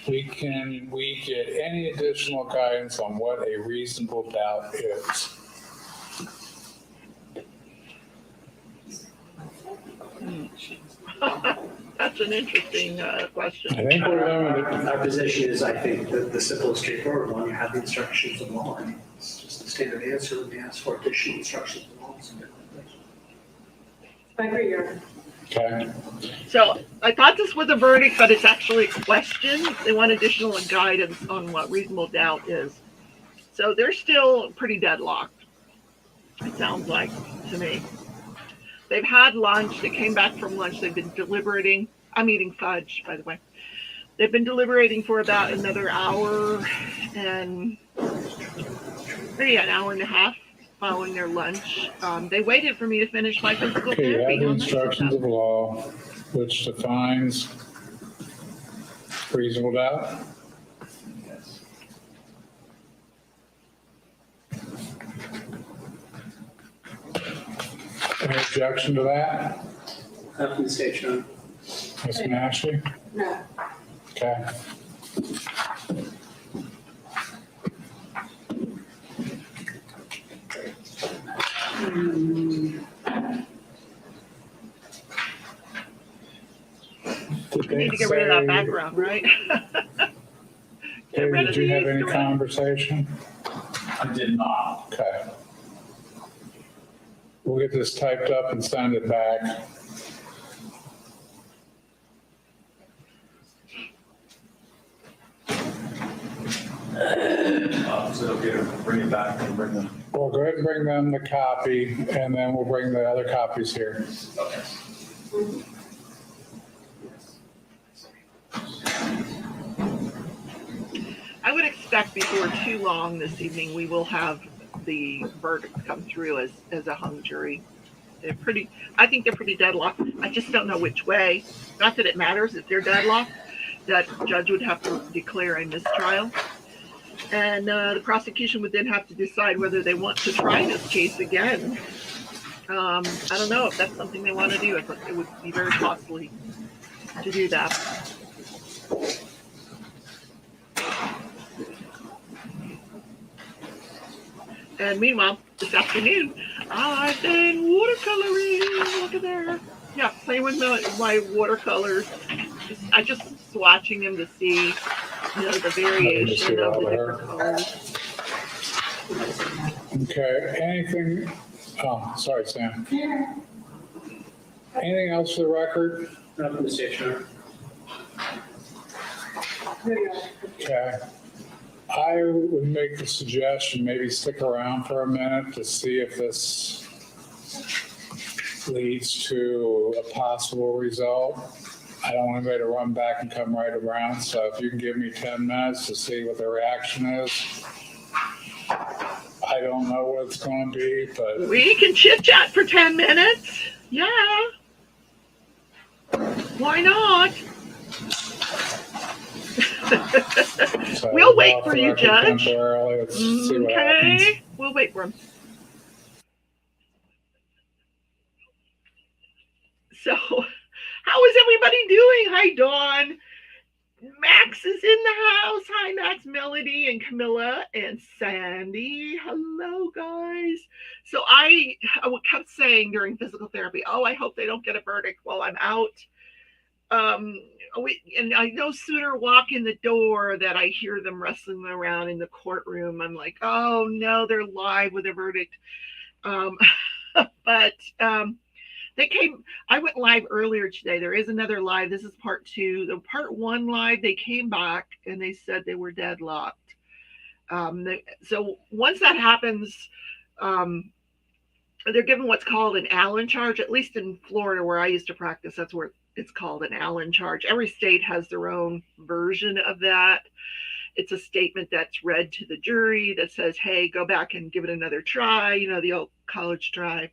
We get any additional guidance on what a reasonable doubt is? That's an interesting question. I think we're limited. Our position is, I think, the simplest, straightforward one. You have the instructions of law. I mean, it's just a standard answer when you ask for additional instructions of law. I agree, Your Honor. Okay. So I thought this was a verdict, but it's actually a question. They want additional guidance on what reasonable doubt is. So they're still pretty deadlocked, it sounds like to me. They've had lunch. They came back from lunch. They've been deliberating. I'm eating fudge, by the way. They've been deliberating for about another hour and maybe an hour and a half following their lunch. They waited for me to finish my physical Okay, you therapy. have the instructions of law, which defines reasonable doubt. Yes. Any objection to that, Not from the state, Your Honor. Ms. Mashie? No. Okay. We need to get rid of that background, right? Get rid Did of you have these any direct- conversation? I did not. Okay. We'll get this typed up and send it back. So they'll get her, bring it back and bring them. Well, go ahead and bring them the copy, and then we'll bring the other copies here. Okay. I would expect before too long this evening, we will have the verdict come through as a hung jury. I think they're pretty deadlocked. I just don't know which way. Not that it matters if they're deadlocked, that judge would have to declare a mistrial. And the prosecution would then have to decide whether they want to try this case again. I don't know if that's something they want to do. It would be very costly to do that. And meanwhile, this afternoon, I've been watercoloring. Look at there. Yeah, playing with my watercolors. I just swatching them to see, the variation of the different colors. Okay, anything, oh, sorry, Sam. Anything else for the record? Not from the state, Your Honor. Okay. I would make the suggestion, maybe stick around for a minute to see if this leads to a possible result. I don't want anybody to run back and come right around, so if you can give me 10 minutes to see what the reaction is. I don't know what it's going to be, but We can chit chat for 10 minutes. Yeah. Why not? so We'll wait off for the you, record Judge. temporarily. Let's see what happens. Okay. We'll wait for him. So, how is everybody doing? Hi, Dawn. Max is in the house. Hi, Max, Melody, and Camilla, and Sandy. Hello, guys. So I kept saying during physical therapy, I hope they don't get a verdict while I'm out. And I no sooner walk in the door that I hear them wrestling around in the courtroom. I'm like, oh no, they're live with a verdict. But I went live earlier today. There is another live. This is part 2. The part 1 live, they came back and they said they were deadlocked. So once that happens, they're given what's called an Allen charge, at least in Florida where I used to practice. That's where it's called an Allen charge. Every state has their own version of that. It's a statement that's read to the jury that says, hey, go back and give it another try, the old college try.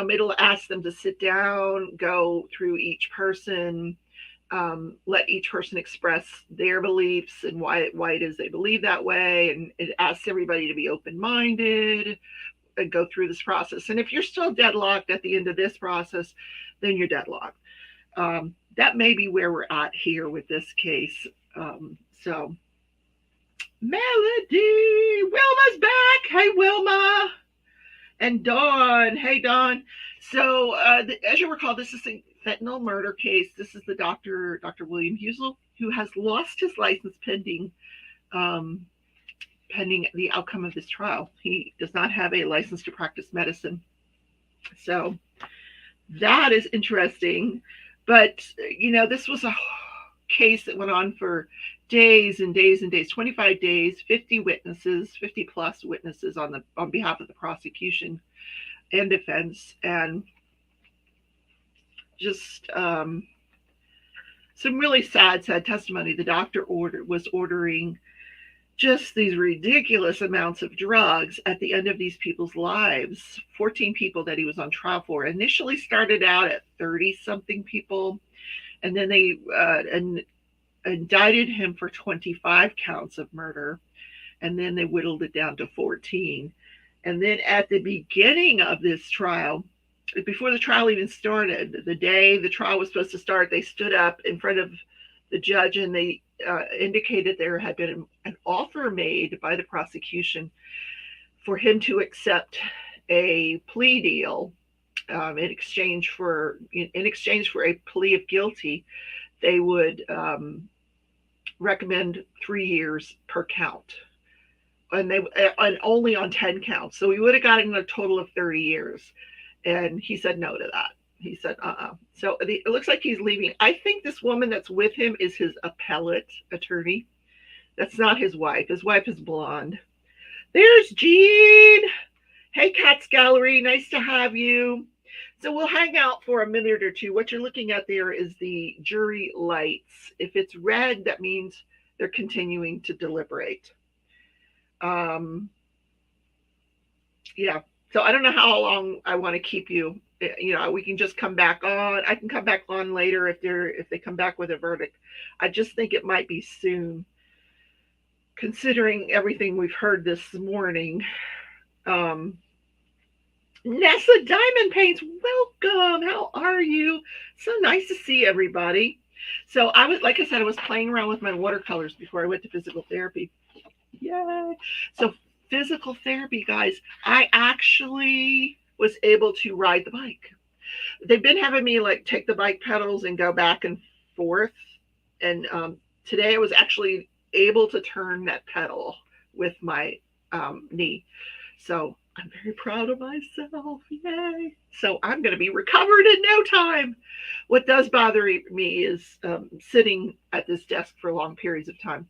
It'll ask them to sit down, go through each person, let each person express their beliefs and why it is they believe that way. And it asks everybody to be open-minded and go through this process. And if you're still deadlocked at the end of this process, then you're deadlocked. That may be where we're at here with this case. So Melody, Wilma's back. Hey, Wilma. And Dawn. Hey, Dawn. So as you recall, this is a fentanyl murder case. This is the Dr. William Husel, who has lost his license pending the outcome of this trial. He does not have a license to practice medicine. So that is interesting. But, this was a case that went on for days and days and days, 25 days, 50 plus witnesses on behalf of the prosecution and defense, and just some really sad testimony. The doctor was ordering just these ridiculous amounts of drugs at the end of these people's lives. 14 people that he was on trial for initially started out at 30-something people, and then they indicted him for 25 counts of murder, and then they whittled it down to 14. And then at the beginning of this trial, before the trial even started, the day the trial was supposed to start, they stood up in front of the judge and they indicated there had been an offer made by the prosecution for him to accept a plea deal in exchange for a plea of guilty. They would recommend 3 years per count, and only on 10 counts. So we would have gotten a total of 30 years, and he said no to that. He said, So it looks like he's leaving. I think this woman that's with him is his appellate attorney. That's not his wife. His wife is blonde. There's Jean. Hey, Cats Gallery. Nice to have you. So we'll hang out for a minute or two. What you're looking at there is the jury lights. If it's red, that means they're continuing to deliberate. Yeah. So I don't know how long I want to keep you. We can just come back on. I can come back on later if they come back with a verdict. I just think it might be soon, considering everything we've heard this morning. Nessa Diamond Paints, welcome. How are you? So nice to see everybody. So I was playing around with my watercolors before I went to physical therapy. Yay. So physical therapy, guys, I actually was able to ride the bike. They've been having me take the bike pedals and go back and forth. And today I was actually able to turn that pedal with my knee. So I'm very proud of myself. Yay. So I'm going to be recovered in no time. What does bother me is sitting at this desk for long periods of time.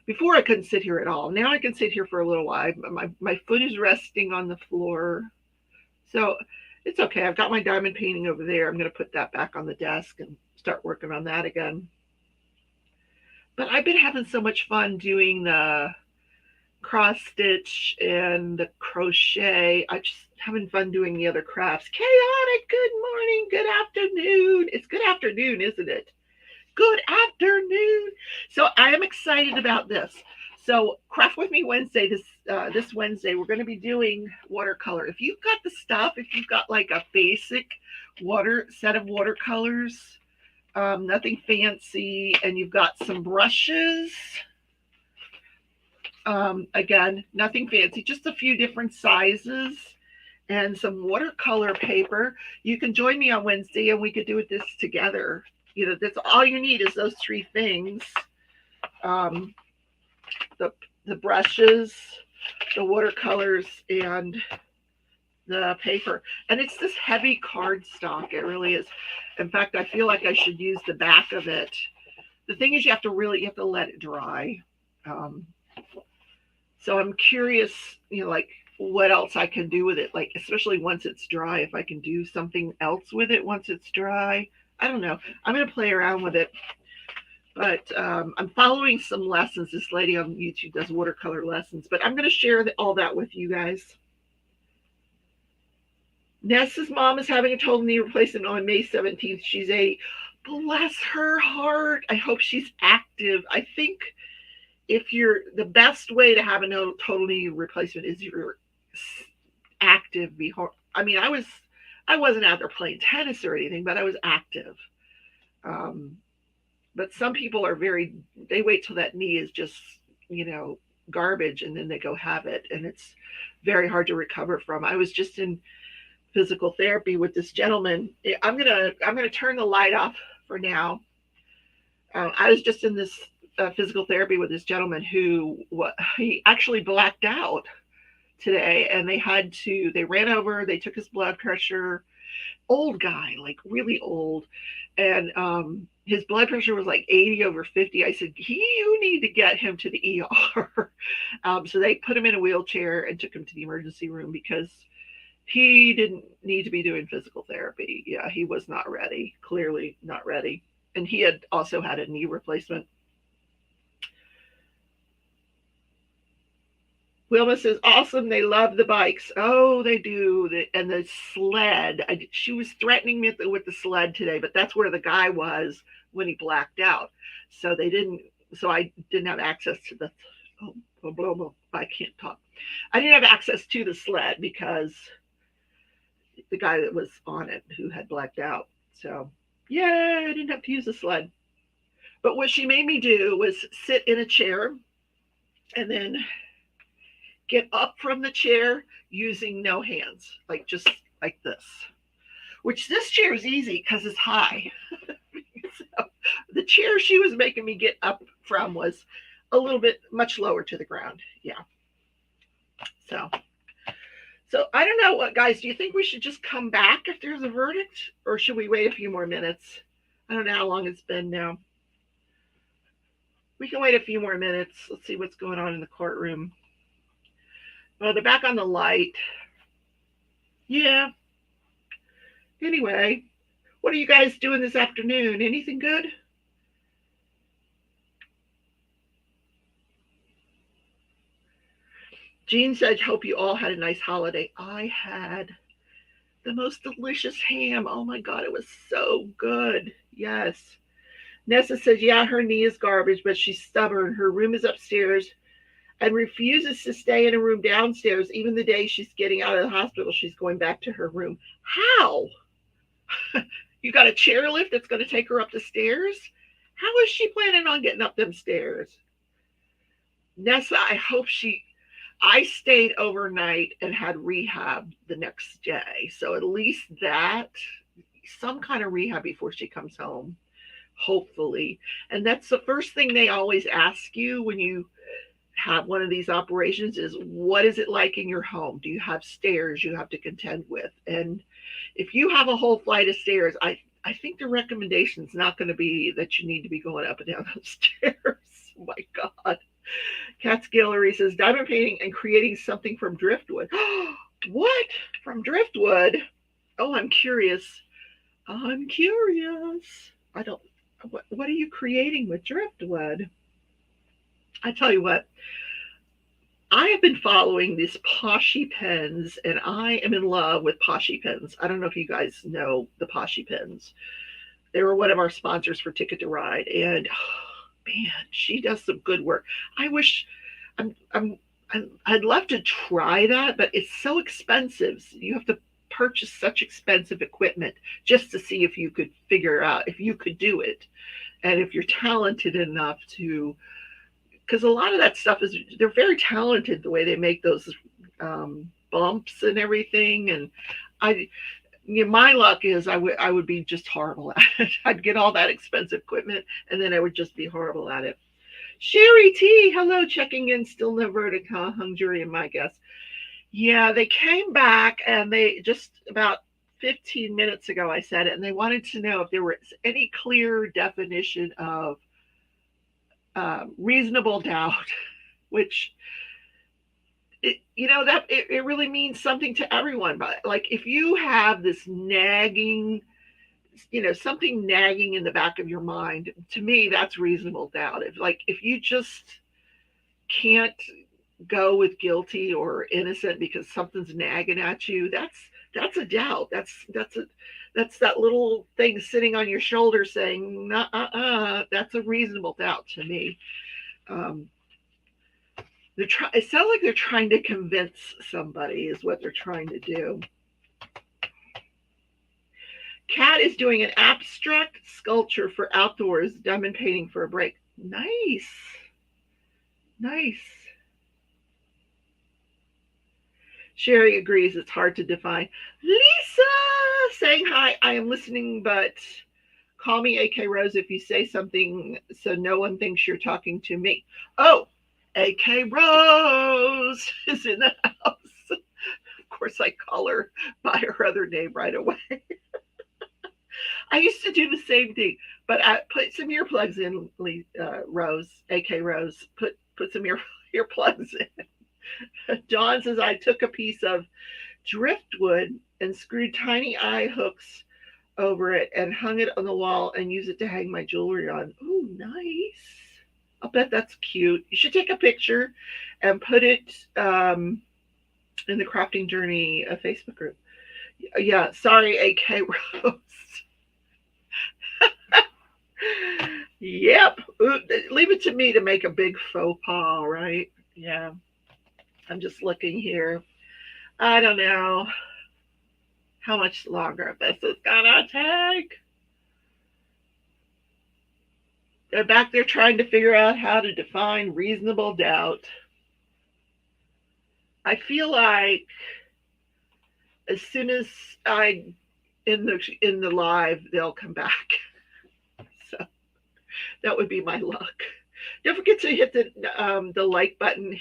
Before I couldn't sit here at all. Now I can sit here for a little while. My foot is resting on the floor. So it's okay. I've got my diamond painting over there. I'm going to put that back on the desk and start working on that again. But I've been having so much fun doing the cross stitch and the crochet. I just having fun doing the other crafts. Chaotic, good morning, good afternoon. It's good afternoon, isn't it? Good afternoon. So I am excited about this. So Craft With Me Wednesday, this Wednesday, we're going to be doing watercolor. If you've got the stuff, if you've got a basic set of watercolors, nothing fancy, and you've got some brushes, again, nothing fancy, just a few different sizes, and some watercolor paper, you can join me on Wednesday and we could do this together. That's all you need is those three things. The brushes, the watercolors, and the paper. And it's this heavy cardstock. It really is. In fact, I feel like I should use the back of it. The thing is, you have to let it dry. So I'm curious, what else I can do with it. Especially once it's dry, if I can do something else with it once it's dry. I don't know. I'm going to play around with it. But I'm following some lessons. This lady on YouTube does watercolor lessons. But I'm going to share all that with you guys. Nessa's mom is having a total knee replacement on May 17th. She's a bless her heart. I hope she's active. I think if you're the best way to have a no total knee replacement is you're active before. I mean, I wasn't out there playing tennis or anything, but I was active. Um, but some people are they wait till that knee is just, garbage and then they go have it. And it's very hard to recover from. I was just in physical therapy with this gentleman. I'm gonna turn the light off for now. I was just in this physical therapy with this gentleman he actually blacked out today, and they ran over, they took his blood pressure. Old guy, like really old, and his blood pressure was like 80/50. I said, you need to get him to the ER. So they put him in a wheelchair and took him to the emergency room because he didn't need to be doing physical therapy. Yeah, he was not ready, clearly not ready. And he had also had a knee replacement. Wilma says, awesome. They love the bikes. Oh, they do. And the sled. She was threatening me with the sled today, but that's where the guy was when he blacked out. So I didn't have access to I can't talk. I didn't have access to the sled because the guy that was on it who had blacked out. So, yeah, I didn't have to use the sled. But what she made me do was sit in a chair and then get up from the chair using no hands, like just like this, which this chair is easy because it's high. So the chair she was making me get up from was a little bit much lower to the ground. Yeah. So I don't know what, guys, do you think we should just come back if there's a verdict, or should we wait a few more minutes? I don't know how long it's been now. We can wait a few more minutes. Let's see what's going on in the courtroom. Oh, they're back on the light. Yeah. Anyway, what are you guys doing this afternoon? Anything good? Jean said, hope you all had a nice holiday. I had the most delicious ham. Oh my God, it was so good. Yes. Nessa says, yeah, her knee is garbage, but she's stubborn. Her room is upstairs and refuses to stay in a room downstairs. Even the day she's getting out of the hospital, she's going back to her room. How? You got a chairlift that's going to take her up the stairs? How is she planning on getting up them stairs? Nessa, I stayed overnight and had rehab the next day. So at least some kind of rehab before she comes home, hopefully. And that's the first thing they always ask you when you have one of these operations is, what is it like in your home? Do you have stairs you have to contend with? And if you have a whole flight of stairs, I think the recommendation is not going to be that you need to be going up and down those stairs. Oh my God. Cat's Gallery says, diamond painting and creating something from driftwood. What? From driftwood? Oh, I'm curious. I don't, what are you creating with driftwood? I tell you what, I have been following these Poshy pens, and I am in love with Poshy pens. I don't know if you guys know the Poshy pens. They were one of our sponsors for Ticket to Ride, and man, she does some good work. I wish I'd love to try that, but it's so expensive. You have to purchase such expensive equipment just to see if you could figure out if you could do it, and if you're talented enough to. Because a lot of that stuff they're very talented the way they make those bumps and everything. And my luck is I would be just horrible at it. I'd get all that expensive equipment and then I would just be horrible at it. Sherry T, hello, checking in. Still no verdict, huh? Hung jury in my guess. Yeah, they came back and they just about 15 minutes ago, I said it, and they wanted to know if there was any clear definition of reasonable doubt, which it really means something to everyone. But like if you have this nagging, something nagging in the back of your mind, to me that's reasonable doubt. If you just can't go with guilty or innocent because something's nagging at you, that's a doubt. That's that little thing sitting on your shoulder saying, that's a reasonable doubt to me. It sounds like they're trying to convince somebody is what they're trying to do. Kat is doing an abstract sculpture for outdoors, diamond painting for a break. Nice. Nice. Sherry agrees it's hard to define. Lisa saying hi. I am listening, but call me AK Rose if you say something so no one thinks you're talking to me. Oh, AK Rose is in the house. Of course, I call her by her other name right away. I used to do the same thing, but I put some earplugs in, Rose, AK Rose. Put some earplugs in. Dawn says I took a piece of driftwood and screwed tiny eye hooks over it and hung it on the wall and used it to hang my jewelry on. Oh, nice. I'll bet that's cute. You should take a picture and put it in the Crafting Journey Facebook group. Yeah, sorry, AK Rose. Yep. Leave it to me to make a big faux pas, right? Yeah. I'm just looking here. I don't know how much longer this is gonna take. They're back there trying to figure out how to define reasonable doubt. I feel like as soon as I in the live, they'll come back. So that would be my luck. Don't forget to hit the like button.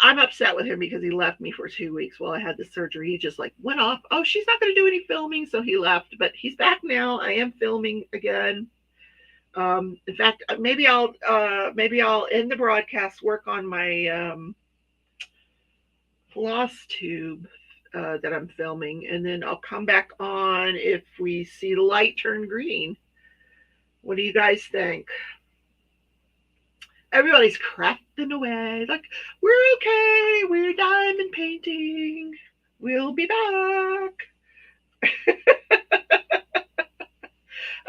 I'm upset with him because he left me for 2 weeks while I had the surgery. He just like went off. Oh, she's not going to do any filming, so he left. But he's back now. I am filming again. In fact, maybe I'll end the broadcast, work on my floss tube that I'm filming, and then I'll come back on if we see the light turn green. What do you guys think? Everybody's crafting away like we're okay, we're diamond painting, we'll be back.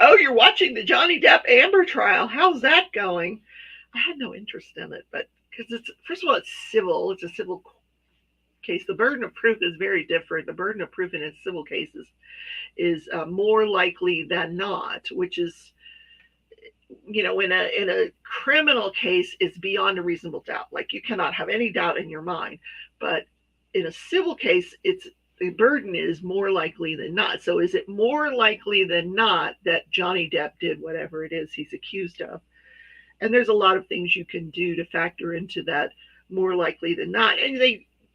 Oh, you're watching the Johnny Depp Amber trial. How's that going? I had no interest in it, but because it's, first of all, it's civil. It's a civil case. The burden of proof is very different. The burden of proof in its civil cases is more likely than not, which is, in a criminal case, it's beyond a reasonable doubt. Like you cannot have any doubt in your mind. But in a civil case, the burden is more likely than not. So is it more likely than not that Johnny Depp did whatever it is he's accused of? And there's a lot of things you can do to factor into that more likely than not. And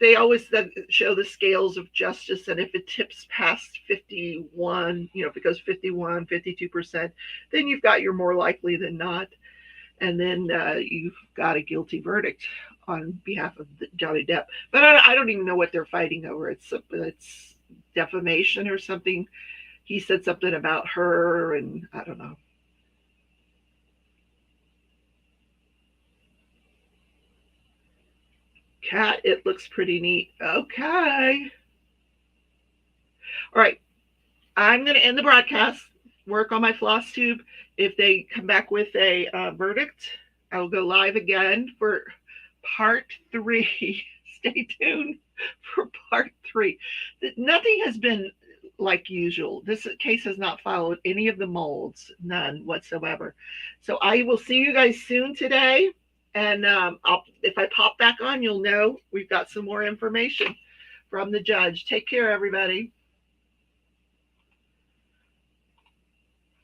they always show the scales of justice. And if it tips past 51, if it goes 51, 52%, then you've got your more likely than not. And then you've got a guilty verdict on behalf of Johnny Depp. But I don't even know what they're fighting over. It's defamation or something. He said something about her, and I don't know. Cat, it looks pretty neat. Okay. All right. I'm going to end the broadcast, work on my floss tube. If they come back with a verdict, I'll go live again for part 3. Stay tuned for part 3. Nothing has been like usual. This case has not followed any of the molds, none whatsoever. So I will see you guys soon today. And if I pop back on, you'll know we've got some more information from the judge. Take care, everybody.